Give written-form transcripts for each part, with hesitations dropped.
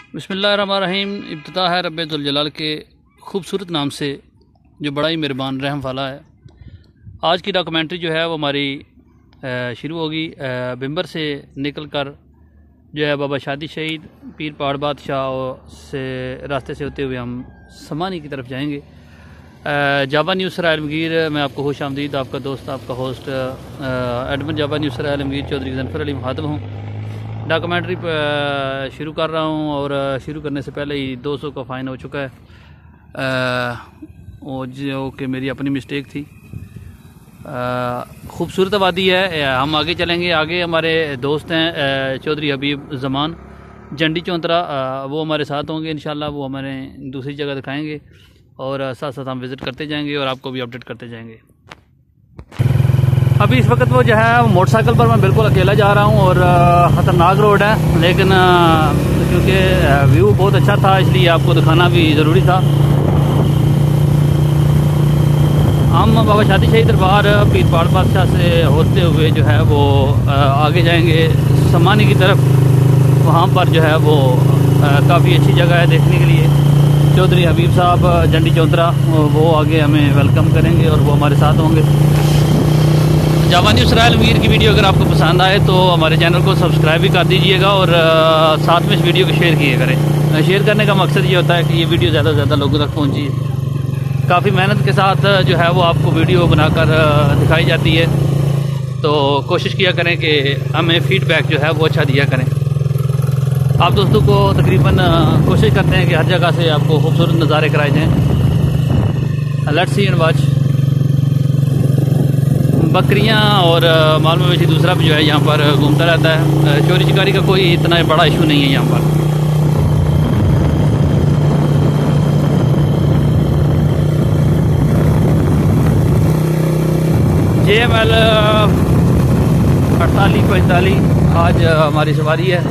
बिस्मिल्लाहिर्रहमानिर्रहीम। इब्तिदा है रब्बे जुल जलाल के खूबसूरत नाम से जो बड़ा ही मेहरबान रहम वाला है। आज की डॉक्यूमेंट्री जो है वो हमारी शुरू होगी बिम्बर से निकल कर जो है बाबा शादी शहीद पीर पहाड़ बादशाह से रास्ते से होते हुए हम समानी की तरफ जाएंगे। जावा न्यूज़ आलमगीर, मैं आपको खुश आमदीद, आपका दोस्त, आपका होस्ट एडमिन जावा न्यूज़ आलमगीर चौधरी गजनफर अली मुखातब हूँ। डॉक्यूमेंट्री शुरू कर रहा हूँ और शुरू करने से पहले ही 200 का फ़ाइन हो चुका है, वो जो कि मेरी अपनी मिस्टेक थी। खूबसूरत आबादी है, हम आगे चलेंगे। आगे हमारे दोस्त हैं चौधरी हबीब जमान जंडी चौंतरा, वो हमारे साथ होंगे इंशाल्लाह। वो हमें दूसरी जगह दिखाएंगे और साथ साथ हम विज़िट करते जाएंगे और आपको भी अपडेट करते जाएंगे। अभी इस वक्त वो जो है मोटरसाइकिल पर मैं बिल्कुल अकेला जा रहा हूँ और ख़तरनाक रोड है, लेकिन क्योंकि व्यू बहुत अच्छा था इसलिए आपको दिखाना भी ज़रूरी था। हम बाबा शादी शहीद दरबार पीर पहाड़ बादशाह से होते हुए जो है वो आगे जाएंगे समानी की तरफ। वहाँ पर जो है वो काफ़ी अच्छी जगह है देखने के लिए। चौधरी हबीब साहब जंडी चौंतरा वो आगे हमें वेलकम करेंगे और वो हमारे साथ होंगे। जावा न्यूज़ आलमगीर की वीडियो अगर आपको पसंद आए तो हमारे चैनल को सब्सक्राइब भी कर दीजिएगा और साथ में इस वीडियो को शेयर किया करें। शेयर करने का मकसद ये होता है कि ये वीडियो ज़्यादा से ज़्यादा लोगों तक पहुँची। काफ़ी मेहनत के साथ जो है वो आपको वीडियो बनाकर दिखाई जाती है, तो कोशिश किया करें कि हमें फीडबैक जो है वो अच्छा दिया करें। आप दोस्तों को तकरीबन कोशिश करते हैं कि हर जगह से आपको खूबसूरत नज़ारे कराए जाएँ। Let's see and watch. बकरियां और माल मवेशी दूसरा भी जो है यहाँ पर घूमता रहता है। चोरी चिकारी का कोई इतना बड़ा इशू नहीं है यहाँ पर। JML 4845 आज हमारी सवारी है।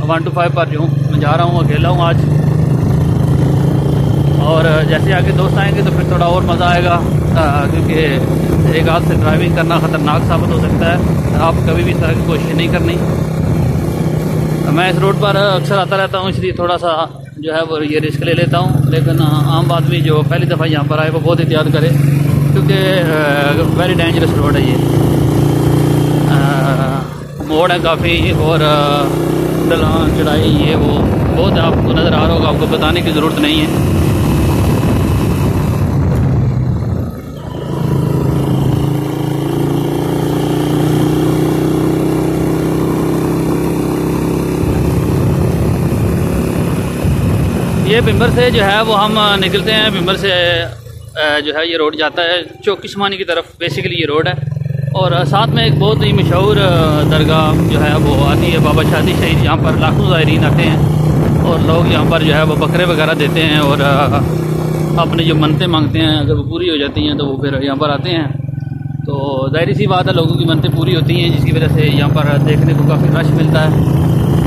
1 to 5 पर जो हूँ मैं जा रहा हूँ, अकेला हूँ आज। और जैसे आगे दोस्त आएंगे तो फिर थोड़ा और मज़ा आएगा, क्योंकि एक हाथ से ड्राइविंग करना ख़तरनाक साबित हो सकता है। आप कभी भी इस तरह की कोशिश नहीं करनी। मैं इस रोड पर अक्सर आता रहता हूँ, इसलिए थोड़ा सा जो है वो ये रिस्क ले लेता हूँ। लेकिन आम आदमी जो पहली दफ़ा यहाँ पर आए वो बहुत एहतियात करे, क्योंकि वेरी डेंजरस रोड है ये। मोड़ है काफ़ी और ढलान चढ़ाई ये वो बहुत आपको नज़र आ रहा होगा, आपको बताने की ज़रूरत नहीं है। ये बिम्बर से जो है वो हम निकलते हैं। बिम्बर से जो है ये रोड जाता है चौकी समानी की तरफ, बेसिकली ये रोड है। और साथ में एक बहुत ही मशहूर दरगाह जो है वो आती है बाबा शादी शहीद। यहाँ पर लाखों ज़ायरीन आते हैं और लोग यहाँ पर जो है वो बकरे वगैरह देते हैं और अपनी जो मन्नतें मांगते हैं, अगर वो पूरी हो जाती हैं तो वो फिर यहाँ पर आते हैं। तो ज़ाहिर सी बात है, लोगों की मन्नतें पूरी होती हैं, जिसकी वजह से यहाँ पर देखने को काफ़ी रश मिलता है,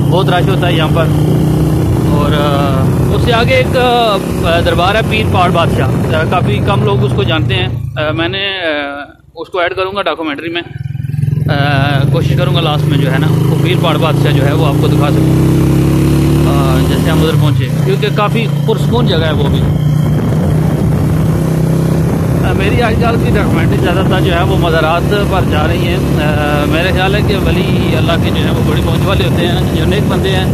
बहुत रश होता है यहाँ पर। और उससे आगे एक दरबार है पीर पहाड़ बादशाह, काफ़ी कम लोग उसको जानते हैं। मैंने उसको ऐड करूँगा डॉक्यूमेंट्री में, कोशिश करूँगा लास्ट में जो है ना वो पीर पहाड़ बादशाह जो है वो आपको दिखा सकूँ जैसे हम उधर पहुँचे, क्योंकि काफ़ी पुरसकून जगह है वो भी। मेरी आजकल की डॉक्यूमेंट्री ज़्यादातर जो है वो मज़ारात पर जा रही हैं। मेरे ख्याल है कि वली अल्लाह के जो है वो बड़ी पहुँच वाले होते हैं, जो नेक बंदे हैं,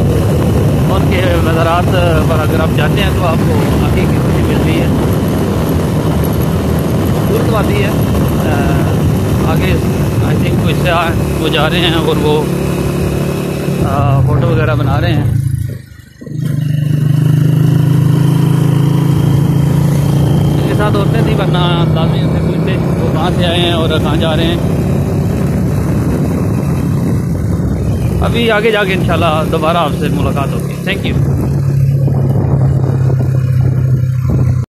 उनके मज़ारात पर अगर आप जाते हैं तो आपको हकीकी खुशी मिलती है, खूबसूरत आती है। आगे आई थिंक इससे वो जा रहे हैं और वो फ़ोटो वगैरह बना रहे हैं। इनके साथ औरतें थी, वरना लाजमी उनसे पूछते वो कहाँ से आए हैं और कहाँ जा रहे हैं। अभी आगे जाके इंशाल्लाह दोबारा आपसे मुलाकात होगी। Thank you.